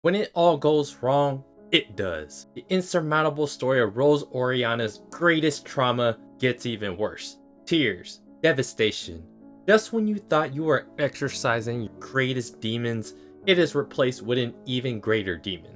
When it all goes wrong, it does. The insurmountable story of Rose Oriana's greatest trauma gets even worse. Tears, devastation. Just when you thought you were exercising your greatest demons, it is replaced with an even greater demon.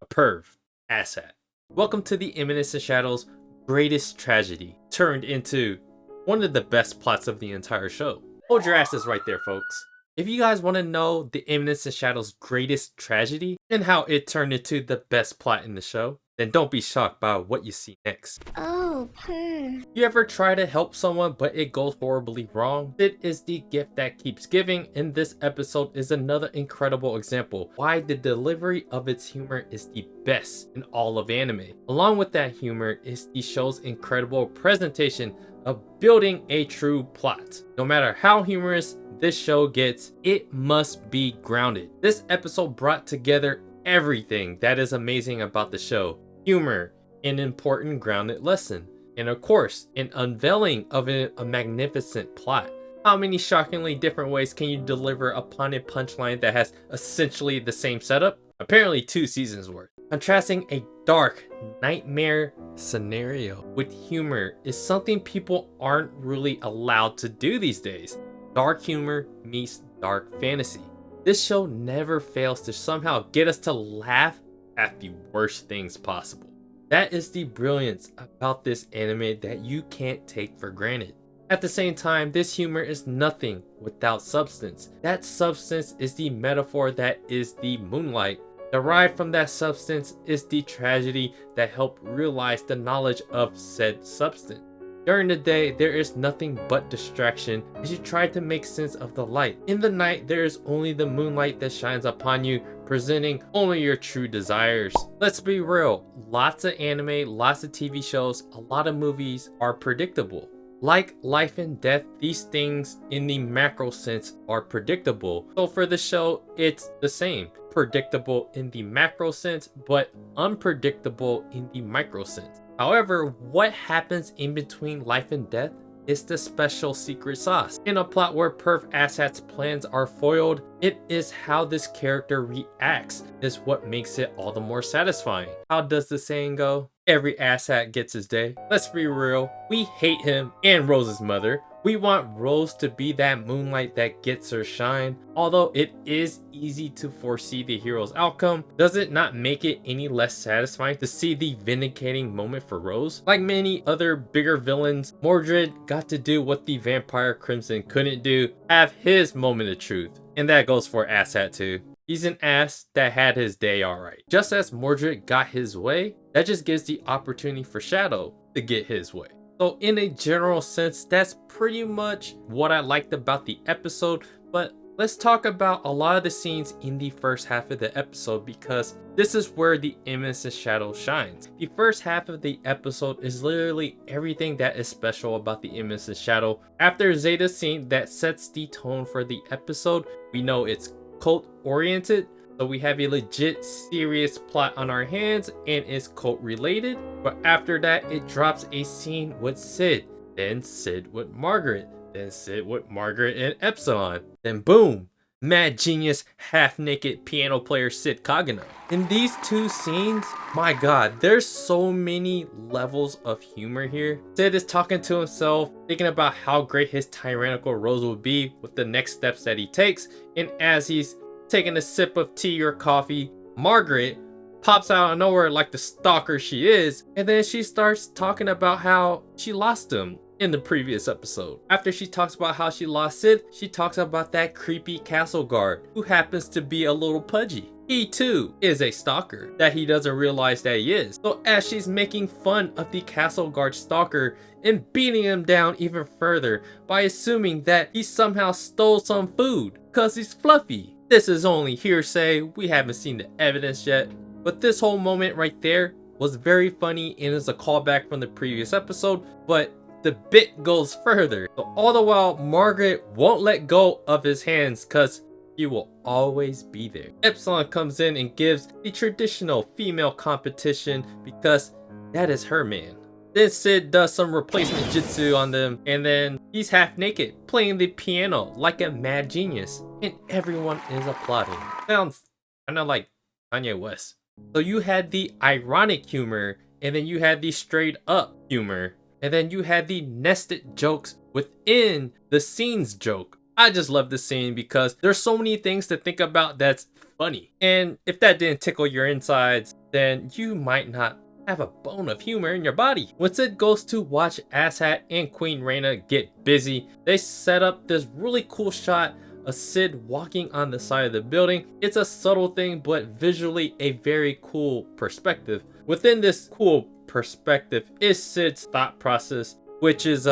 A perv. Asshat. Welcome to the Eminence and Shadow's greatest tragedy, turned into one of the best plots of the entire show. Hold your asses right there, folks. If you guys want to know the Eminence and Shadow's greatest tragedy and how it turned into the best plot in the show, then don't be shocked by what you see next. Oh, perv. You ever try to help someone but it goes horribly wrong? It is the gift that keeps giving, and this episode is another incredible example why the delivery of its humor is the best in all of anime. Along with that humor is the show's incredible presentation of building a true plot. No matter how humorous this show gets, it must be grounded. This episode brought together everything that is amazing about the show. Humor, an important grounded lesson, and of course, an unveiling of a magnificent plot. How many shockingly different ways can you deliver a punted punchline that has essentially the same setup? Apparently 2 seasons worth. Contrasting a dark nightmare scenario with humor is something people aren't really allowed to do these days. Dark humor meets dark fantasy. This show never fails to somehow get us to laugh at the worst things possible. That is the brilliance about this anime that you can't take for granted. At the same time, this humor is nothing without substance. That substance is the metaphor that is the moonlight. Derived from that substance is the tragedy that helped realize the knowledge of said substance. During the day, there is nothing but distraction as you try to make sense of the light. In the night, there is only the moonlight that shines upon you, presenting only your true desires. Let's be real, lots of anime, lots of TV shows, a lot of movies are predictable. Like life and death, these things in the macro sense are predictable. So for the show, it's the same. Predictable in the macro sense, but unpredictable in the micro sense. However, what happens in between life and death is the special secret sauce. In a plot where Perv Asshat's plans are foiled, it is how this character reacts is what makes it all the more satisfying. How does the saying go? Every asshat gets his day. Let's be real, we hate him and Rose's mother. We want Rose to be that moonlight that gets her shine. Although it is easy to foresee the hero's outcome, does it not make it any less satisfying to see the vindicating moment for Rose? Like many other bigger villains, Mordred got to do what the vampire Crimson couldn't do, have his moment of truth. And that goes for Asshat too. He's an ass that had his day alright. Just as Mordred got his way, that just gives the opportunity for Shadow to get his way. So in a general sense, that's pretty much what I liked about the episode, but let's talk about a lot of the scenes in the first half of the episode because this is where the Eminence and Shadow shines. The first half of the episode is literally everything that is special about the Eminence and Shadow. After Zeta's scene that sets the tone for the episode, we know it's cult oriented. So we have a legit serious plot on our hands and it's cult related. But after that, it drops a scene with Sid, then Sid with Margaret, then Sid with Margaret and Epsilon. Then boom, mad genius, half-naked piano player Sid Kagano. In these 2 scenes, my god, there's so many levels of humor here. Sid is talking to himself, thinking about how great his tyrannical Rose will be with the next steps that he takes. And as he's taking a sip of tea or coffee, Margaret pops out of nowhere like the stalker she is, and then she starts talking about how she lost him in the previous episode. After she talks about how she lost Sid, she talks about that creepy castle guard who happens to be a little pudgy. He too is a stalker that he doesn't realize that he is. So as she's making fun of the castle guard stalker and beating him down even further by assuming that he somehow stole some food because he's fluffy. This is only hearsay, we haven't seen the evidence yet, but this whole moment right there was very funny and is a callback from the previous episode, but the bit goes further. So all the while, Margaret won't let go of his hands because he will always be there. Epsilon comes in and gives the traditional female competition because that is her man. Then Sid does some replacement jutsu on them, and then he's half naked, playing the piano like a mad genius, and everyone is applauding. Sounds kind of like Kanye West. So you had the ironic humor, and then you had the straight up humor, and then you had the nested jokes within the scenes joke. I just love this scene because there's so many things to think about that's funny. And if that didn't tickle your insides, then you might not have a bone of humor in your body. When Sid goes to watch Asshat and Queen Raina get busy, they set up this really cool shot of Sid walking on the side of the building. It's a subtle thing, but visually a very cool perspective. Within this cool perspective is Sid's thought process, which is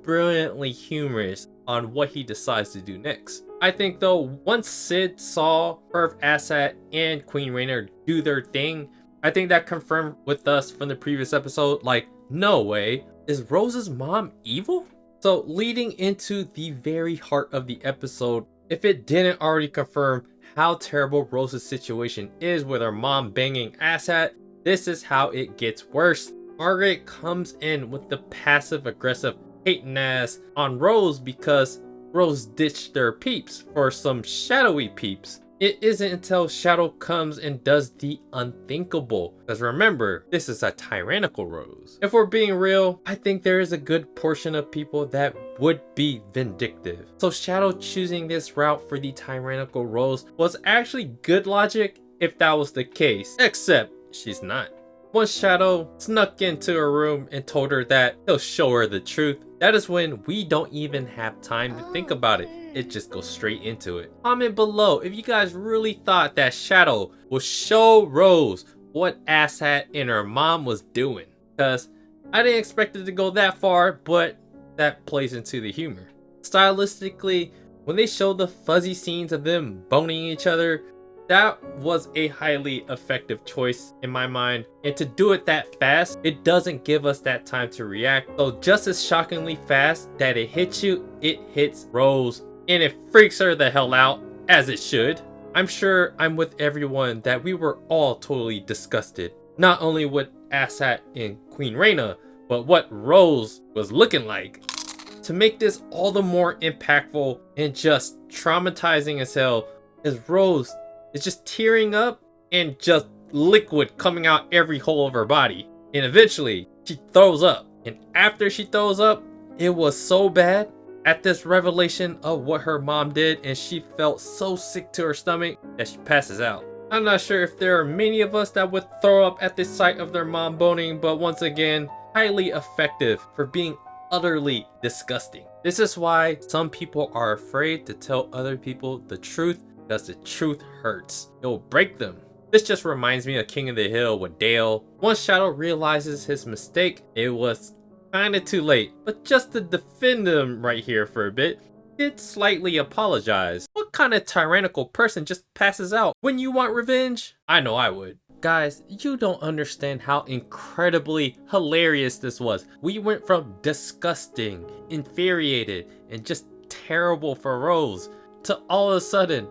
brilliantly humorous on what he decides to do next. I think though, once Sid saw Perv Asshat and Queen Raina do their thing, I think that confirmed with us from the previous episode, like, no way, is Rose's mom evil? So leading into the very heart of the episode, if it didn't already confirm how terrible Rose's situation is with her mom banging Asshat, this is how it gets worse. Margaret comes in with the passive aggressive hating ass on Rose because Rose ditched their peeps for some shadowy peeps. It isn't until Shadow comes and does the unthinkable. Because remember, this is a tyrannical Rose. If we're being real, I think there is a good portion of people that would be vindictive. So Shadow choosing this route for the tyrannical Rose was actually good logic if that was the case. Except she's not. Once Shadow snuck into her room and told her that he'll show her the truth, that is when we don't even have time to think about it. It just goes straight into it. Comment below if you guys really thought that Shadow will show Rose what Asshat and her mom was doing. Because I didn't expect it to go that far, but that plays into the humor. Stylistically, when they showed the fuzzy scenes of them boning each other, that was a highly effective choice in my mind. And to do it that fast, it doesn't give us that time to react. So just as shockingly fast that it hits you, it hits Rose. And it freaks her the hell out, as it should. I'm sure I'm with everyone that we were all totally disgusted. Not only with Asshat and Queen Raina, but what Rose was looking like. To make this all the more impactful and just traumatizing as hell, is Rose is just tearing up and just liquid coming out every hole of her body. And eventually, she throws up. And after she throws up, it was so bad at this revelation of what her mom did, and she felt so sick to her stomach that she passes out. I'm not sure if there are many of us that would throw up at the sight of their mom boning, but once again, highly effective for being utterly disgusting. This is why some people are afraid to tell other people the truth, because the truth hurts. It will break them. This just reminds me of King of the Hill with Dale. Once Shadow realizes his mistake, it was kinda too late. But just to defend him right here for a bit, did slightly apologize. What kind of tyrannical person just passes out when you want revenge? I know I would. Guys, you don't understand how incredibly hilarious this was. We went from disgusting, infuriated, and just terrible for Rose to all of a sudden,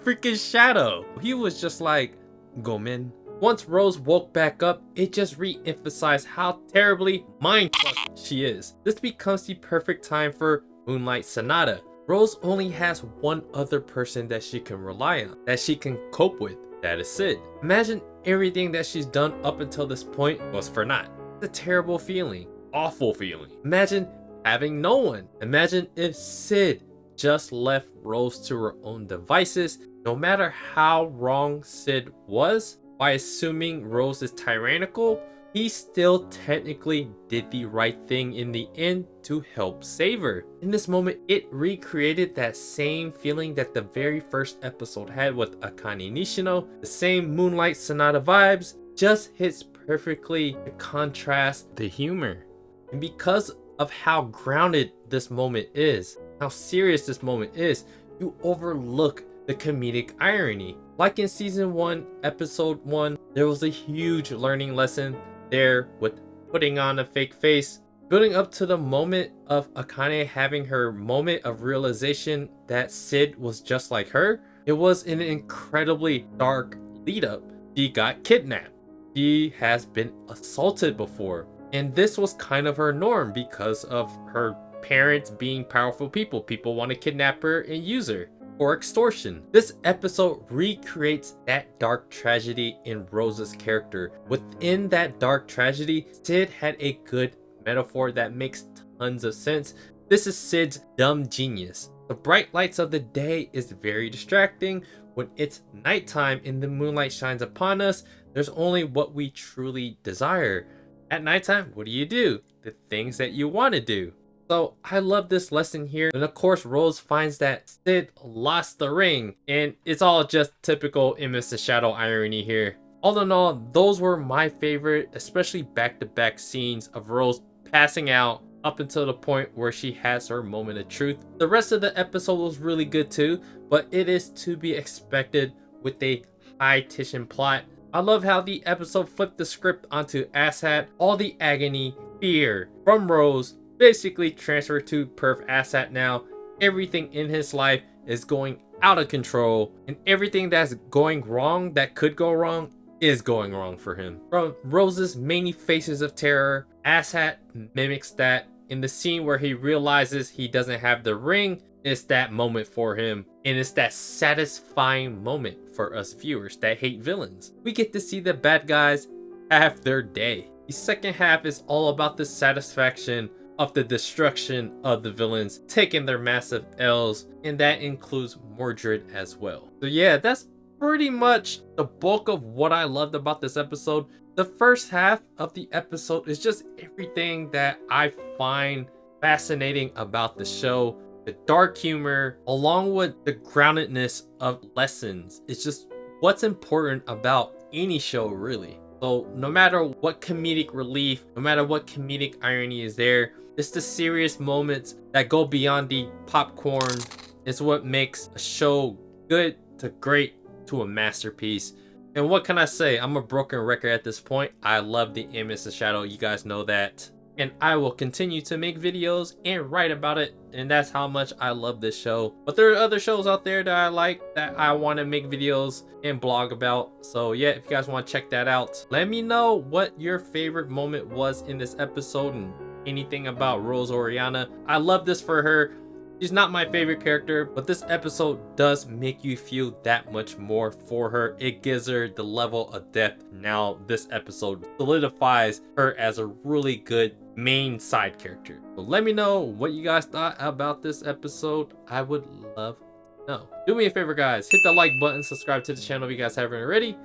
freaking Shadow. He was just like, Gomen. Once Rose woke back up, it just re-emphasized how terribly mindfucked she is. This becomes the perfect time for Moonlight Sonata. Rose only has one other person that she can rely on, that she can cope with. That is Sid. Imagine everything that she's done up until this point was for naught. It's a terrible feeling. Awful feeling. Imagine having no one. Imagine if Sid just left Rose to her own devices. No matter how wrong Sid was, by assuming Rose is tyrannical, he still technically did the right thing in the end to help save her. In this moment, it recreated that same feeling that the very first episode had with Akane Nishino. The same Moonlight Sonata vibes, just hits perfectly to contrast the humor. And because of how grounded this moment is, how serious this moment is, you overlook the comedic irony. Like in season 1, episode 1, there was a huge learning lesson there with putting on a fake face, building up to the moment of Akane having her moment of realization that Sid was just like her. It was an incredibly dark lead up. She got kidnapped. She has been assaulted before. And this was kind of her norm because of her parents being powerful people. People want to kidnap her and use her. for extortion. This episode recreates that dark tragedy in Rose's character. Within that dark tragedy, Sid had a good metaphor that makes tons of sense. This is Sid's dumb genius. The bright lights of the day is very distracting. When it's nighttime and the moonlight shines upon us, there's only what we truly desire. At nighttime, what do? The things that you want to do. So I love this lesson here. And of course, Rose finds that Sid lost the ring. And it's all just typical Eminence Shadow irony here. All in all, those were my favorite, especially back-to-back scenes of Rose passing out up until the point where she has her moment of truth. The rest of the episode was really good too, but it is to be expected with a high tension plot. I love how the episode flipped the script onto Asshat. All the agony, fear from Rose basically transferred to Perf Asshat now. Everything in his life is going out of control, and everything that's going wrong, that could go wrong, is going wrong for him. From Rose's many faces of terror, Asshat mimics that. In the scene where he realizes he doesn't have the ring, it's that moment for him. And it's that satisfying moment for us viewers that hate villains. We get to see the bad guys have their day. The second half is all about the satisfaction of the destruction of the villains, taking their massive L's, and that includes Mordred as well. So yeah, that's pretty much the bulk of what I loved about this episode. The first half of the episode is just everything that I find fascinating about the show. The dark humor, along with the groundedness of lessons. It's just what's important about any show, really. So no matter what comedic relief, no matter what comedic irony is there, it's the serious moments that go beyond the popcorn. It's what makes a show good to great to a masterpiece. And what can I say? I'm a broken record at this point. I love the Eminence Shadow. You guys know that. And I will continue to make videos and write about it. And that's how much I love this show. But there are other shows out there that I like, that I want to make videos and blog about. So yeah, if you guys want to check that out, let me know what your favorite moment was in this episode and anything about Rose Oriana. I love this for her. She's not my favorite character, but this episode does make you feel that much more for her. It gives her the level of depth. Now this episode solidifies her as a really good main side character. So let me know what you guys thought about this episode. I would love to know. Do me a favor, guys. Hit the like button, subscribe to the channel if you guys haven't already.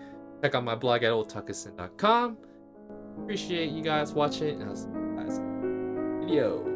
Check out my blog at otakusin.com. Appreciate you guys watching, and I'll see you guys in the video.